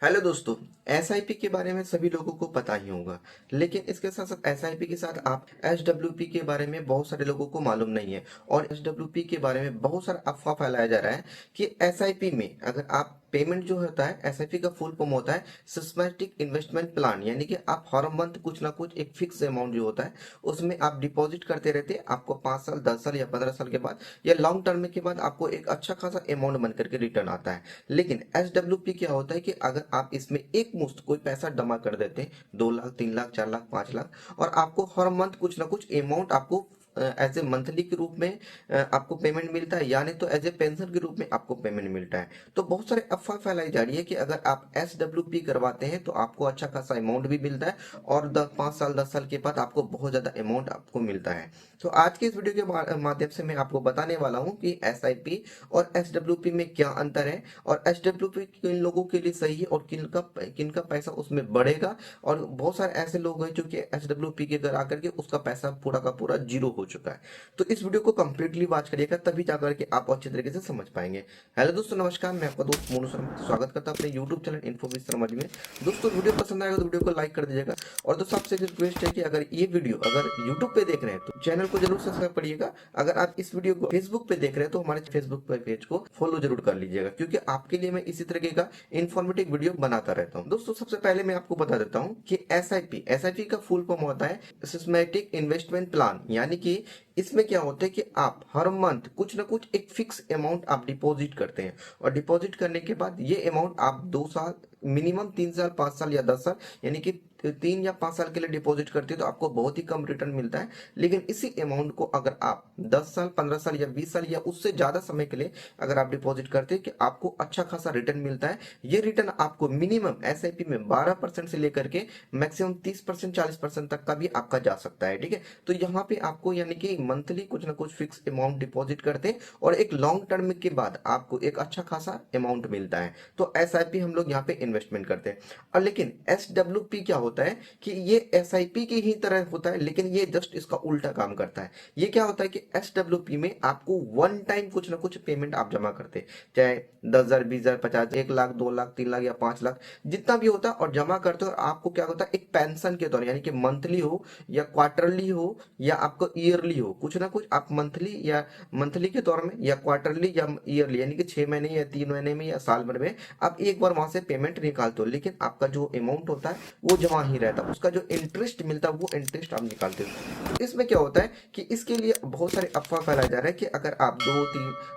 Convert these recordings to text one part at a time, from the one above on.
Hello दोस्तों। SIP के बारे में सभी लोगों को पता ही होगा, लेकिन इसके साथ साथ एसआईपी के साथ आप एसडब्ल्यूपी के बारे में बहुत सारे लोगों को मालूम नहीं है। और एसडब्ल्यूपी के बारे में बहुत सारा अफवाह फैलाया जा रहा है कि एसआईपी में अगर आप पेमेंट जो होता है, एसआईपी का फुल फॉर्म होता है सिस्टमैटिक इन्वेस्टमेंट प्लान, यानी कि आप हर मंथ कुछ ना कुछ एक फिक्स अमाउंट जो होता है उसमें आप डिपॉजिट करते रहते हैं। आपको 5 साल 10 साल या 15 साल के बाद या लॉन्ग टर्म के बाद आपको एक अच्छा खासा अमाउंट बन करके रिटर्न आता है। लेकिन एसडब्ल्यूपी क्या होता है कि अगर आप इसमें एक मुश्त कोई पैसा जमा कर देते हैं, 2 लाख 3 लाख 4 लाख 5 लाख, और आपको हर मंथ कुछ ना कुछ अमाउंट आपको एज ए मंथली के रूप में आपको पेमेंट मिलता है, या नहीं तो एज ए पेंशन के रूप में आपको पेमेंट मिलता है। तो बहुत सारे अफवाह फैलाई जा रही है कि अगर आप एसडब्ल्यूपी करवाते हैं तो आपको अच्छा खासा अमाउंट भी मिलता है, और 5 साल 10 साल के बाद आपको बहुत ज्यादा अमाउंट आपको मिलता है। तो आज के इस वीडियो के माध्यम से मैं आपको बताने वाला हूँ कि एसआईपी और एसडब्ल्यूपी में क्या अंतर है, और एसडब्ल्यूपी किन लोगों के लिए सही है और किनका पैसा उसमें बढ़ेगा। और बहुत सारे ऐसे लोग हैं जो कि एसडब्ल्यूपी के घर आकर के उसका पैसा पूरा का पूरा जीरो हो चुका है। तो इस वीडियो को कंप्लीटली वॉच करिएगा, तभी जाकर के आप अच्छे तरीके से समझ पाएंगे। हेलो दोस्तों, नमस्कार। मैं आपका दोस्त मोनू शर्मा स्वागत करता हूं अपने यूट्यूब चैनल इन्फोबिज शर्मा जी में। दोस्तों, वीडियो पसंद आएगा तो वीडियो को लाइक कर दीजिएगा। और दोस्तों, आपसे रिक्वेस्ट है कि अगर ये वीडियो अगर यूट्यूब पे देख रहे हैं तो चैनल को जरूर सब्सक्राइब करिएगा। अगर आप इस वीडियो को फेसबुक पे देख रहे हैं तो हमारे फेसबुक पेज को फॉलो जरूर कर लीजिएगा, क्योंकि आपके लिए मैं इसी तरीके का इन्फॉर्मेटिव वीडियो बनाता रहता हूं। दोस्तों, सबसे पहले मैं आपको बता देता हूं कि एसआईपी का फुल फॉर्म होता है सिस्टमैटिक इन्वेस्टमेंट प्लान, यानी कि इसमें क्या होता है कि आप हर मंथ कुछ ना कुछ एक फिक्स अमाउंट आप डिपॉजिट करते हैं, और डिपॉजिट करने के बाद ये अमाउंट आप 2 साल, मिनिमम 3 साल 5 साल या 10 साल, यानी कि 3 या 5 साल के लिए डिपॉजिट करते हैं तो आपको बहुत ही कम रिटर्न मिलता है। लेकिन इसी अमाउंट को अगर आप 10 साल 15 साल या 20 साल या उससे ज्यादा समय के लिए अगर आप डिपॉजिट करते हैं कि आपको अच्छा खासा रिटर्न मिलता है। ये रिटर्न आपको मिनिमम एसआईपी में 12% से लेकर के मैक्सिमम 30% 40% तक का भी आपका जा सकता है। ठीक है, तो यहाँ पे आपको यानी कि मंथली कुछ ना कुछ फिक्स अमाउंट डिपॉजिट करते हैं, और एक लॉन्ग टर्म के बाद आपको एक अच्छा खासा अमाउंट मिलता है। तो एसआईपी हम लोग यहाँ पे इन्वेस्टमेंट करते हैं। और लेकिन एसडब्ल्यूपी क्या होता है कि ये एसआईपी की ही तरह होता है, लेकिन ये जस्ट इसका उल्टा काम करता है। ये क्या होता है कि एसडब्ल्यूपी में आपको वन टाइम कुछ ना कुछ पेमेंट आप जमा करते हैं, चाहे 10,000 20,000 50, 1 लाख 2 लाख 3 लाख या 5 लाख, जितना भी होता है, और जमा करते हो। और आपको क्या होता है, एक पेंशन के दौरान, यानी कि मंथली हो या क्वार्टरली हो या आपको ईयरली हो, कुछ ना कुछ आप मंथली के दौर में या क्वार्टरली या ईयरली, यानी कि 6 महीने या 3 महीने में या साल भर में आप एक बार वहां से पेमेंट निकालते हो। लेकिन आपका जो अमाउंट होता है वो जमा ही रहता है, उसका जो इंटरेस्ट मिलता है वो इंटरेस्ट आप निकालते हो। तो इसमें क्या होता है कि इसके लिए बहुत सारे अफवाह फैलाया जा रहा है कि अगर आप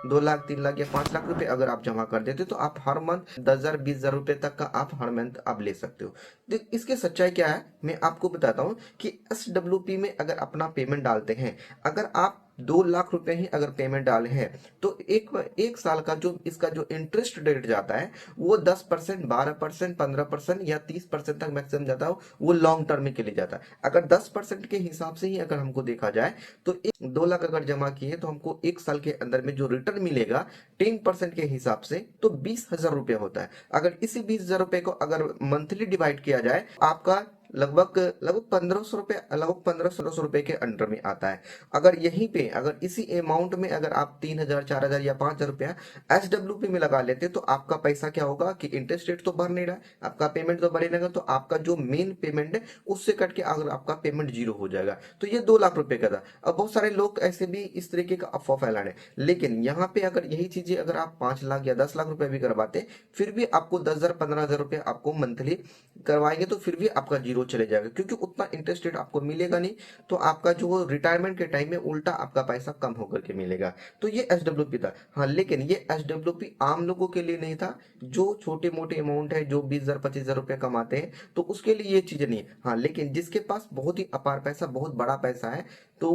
2 लाख 3 लाख या 5 लाख रुपए अगर आप जमा कर देते हो तो आप हर मंथ 10,000 20,000 रुपए तक का आप हर मंथ आप ले सकते हो। तो इसकी सच्चाई क्या है मैं आपको बताता हूँ कि एसडब्ल्यूपी में अगर अपना पेमेंट डालते हैं, अगर आप 2 लाख रुपए ही अगर पेमेंट डाले हैं, तो एक साल का जो इसका जो इंटरेस्ट रेट जाता है वो 10% 12% 15% या 30% तक मैक्सिमम जाता है। वो लॉन्ग टर्म के लिए जाता है। अगर 10% के हिसाब से ही अगर हमको देखा जाए तो 2 लाख अगर जमा किए तो हमको एक साल के अंदर में जो रिटर्न मिलेगा 10% के हिसाब से तो 20,000 रुपये होता है। अगर इसी 20,000 रुपए को अगर मंथली डिवाइड किया जाए, आपका लगभग लगभग 1,500 रुपए, लगभग 1,500 रुपए के अंडर में आता है। अगर यहीं पे अगर इसी अमाउंट में अगर आप 3,000 4,000 या 5,000 रुपया एसडब्ल्यूपी में लगा लेते तो आपका पैसा क्या होगा कि इंटरेस्ट रेट तो बढ़ नहीं रहा है, आपका पेमेंट तो बढ़ेगा, तो आपका जो मेन पेमेंट है उससे कट के अगर आपका पेमेंट जीरो हो जाएगा। तो ये 2 लाख रुपए का था। अब बहुत सारे लोग ऐसे भी इस तरीके का अफवाह फैला रहे हैं, लेकिन यहाँ पे अगर यही चीजें अगर आप 5 लाख या 10 लाख रुपए भी करवाते, फिर भी आपको 10,000 15,000 रुपए आपको मंथली करवाएंगे तो फिर भी आपका जीरो चले जाएगा, क्योंकि उतना इंटरेस्ट रेट आपको मिलेगा नहीं। तो आपका जो रिटायरमेंट के टाइम में उल्टा आपका पैसा कम होकर के मिलेगा। तो ये एसडब्ल्यूपी था। हाँ, लेकिन ये एसडब्ल्यूपी आम लोगों के लिए नहीं था। जो छोटे मोटे अमाउंट है, जो 20,000 25,000 रुपए कमाते हैं, तो उसके लिए ये चीज नहीं है। हाँ, लेकिन जिसके पास बहुत ही अपार पैसा, बहुत बड़ा पैसा है, तो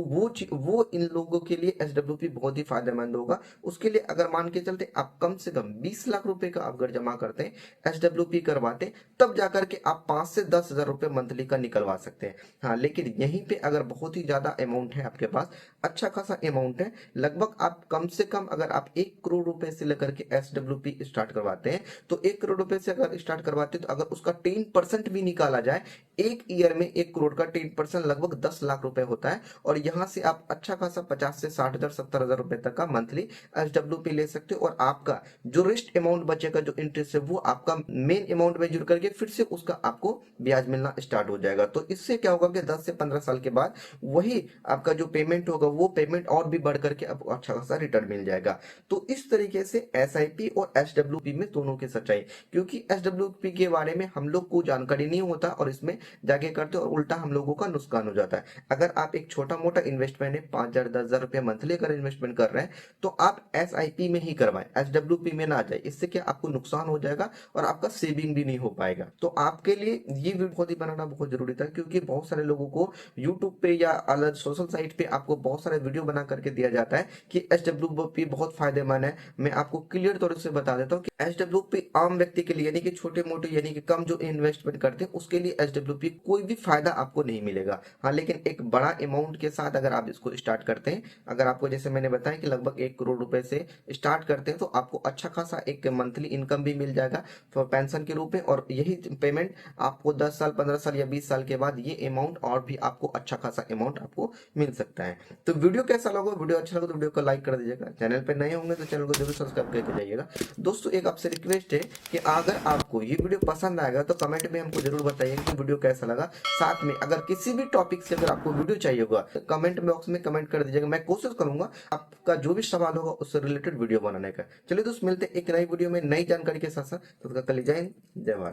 वो इन लोगों के लिए एसडब्ल्यूपी बहुत ही फायदेमंद होगा। उसके लिए अगर मान के चलते आप कम से कम 20 लाख रुपए का अगर जमा करते हैं, एसडब्ल्यूपी करवाते, तब जाकर के आप 5 से 10,000 रुपए मंथली का निकलवा सकते हैं। हाँ, लेकिन यहीं पे अगर बहुत ही ज्यादा अमाउंट है आपके पास, अच्छा खासा अमाउंट है, लगभग आप कम से कम अगर आप 1 करोड़ रुपए से लेकर के SWP स्टार्ट करवाते हैं, तो 1 करोड़ रुपए से अगर स्टार्ट करवाते हैं तो अगर उसका 10% भी निकाला जाए, एक ईयर में 1 करोड़ का 10% लगभग 10 लाख रुपए होता है। और यहाँ से आप अच्छा खासा 50 से 60 हजार 70 हजार रुपए तक का मंथली SWP ले सकते हो, और आपका जो रेस्ट अमाउंट बचेगा, जो इंटरेस्ट है, वो आपका मेन अमाउंट में जुड़ करके फिर से उसका आपको ब्याज मिलना स्टार्ट हो जाएगा। तो इससे क्या होगा कि 10 से 15 साल के बाद वही आपका जो पेमेंट होगा, वो पेमेंट और भी बढ़ करके आपको अच्छा खासा रिटर्न मिल जाएगा। तो इस तरीके से SIP और SWP में दोनों की सच्चाई, क्योंकि SWP के बारे में हम लोग को जानकारी नहीं होता और इसमें जाके करते और उल्टा हम लोगों का नुकसान हो जाता है। अगर आप एक छोटा मोटा इन्वेस्टमेंट है, 5 हजार 10 हजार रुपया मंथली अगर इन्वेस्टमेंट कर रहे हैं, तो आप SIP में ही करवाएं, SWP में ना जाए। इससे क्या आपको नुकसान हो जाएगा और आपका सेविंग भी नहीं हो पाएगा। तो आपके लिए ये वीडियो बहुत ही बनाना बहुत जरूरी था, क्योंकि बहुत सारे लोगों को यूट्यूब पे या अलग सोशल साइट पे आपको बहुत सारे वीडियो बना करके दिया जाता है कि SWP बहुत फायदेमंद है। मैं आपको क्लियर तौर से बता देता हूँ कि SWP आम व्यक्ति के लिए, यानी कि छोटे मोटे, यानी कि कम जो इन्वेस्टमेंट करते हैं, उसके लिए SWP कोई भी फायदा आपको नहीं मिलेगा। हाँ, लेकिन एक बड़ा अमाउंट के साथ अगर आप इसको स्टार्ट करते हैं, अगर आपको जैसे मैंने बताया कि लगभग 1 करोड़ रुपए से स्टार्ट करते हैं, तो आपको अच्छा खासा एक मंथली इनकम भी मिल जाएगा पेंशन के रूप में, और यही पेमेंट आपको 10 साल 15 साल या 20 साल के बाद ये अमाउंट और भी आपको अच्छा खासा अमाउंट आपको मिल सकता है। तो वीडियो कैसा लगा? वीडियो अच्छा लगा तो वीडियो को लाइक कर दीजिएगा, चैनल पर नए होंगे तो चैनल को जरूर सब्सक्राइब करके जाइएगा। दोस्तों, एक आपसे रिक्वेस्ट है कि अगर आपको ये वीडियो पसंद आएगा तो कमेंट में हमको जरूर बताइए कि वीडियो कैसा लगा। साथ में अगर किसी भी टॉपिक से अगर आपको वीडियो चाहिए होगा, कमेंट बॉक्स में कमेंट कर दीजिएगा, मैं कोशिश करूंगा आपका जो भी सवाल होगा उससे रिलेटेड वीडियो बनाने का। चलिए दोस्त, मिलते हैं एक नई वीडियो में नई जानकारी के साथ साथ। तब तक के लिए जय हिंद, जय भारत।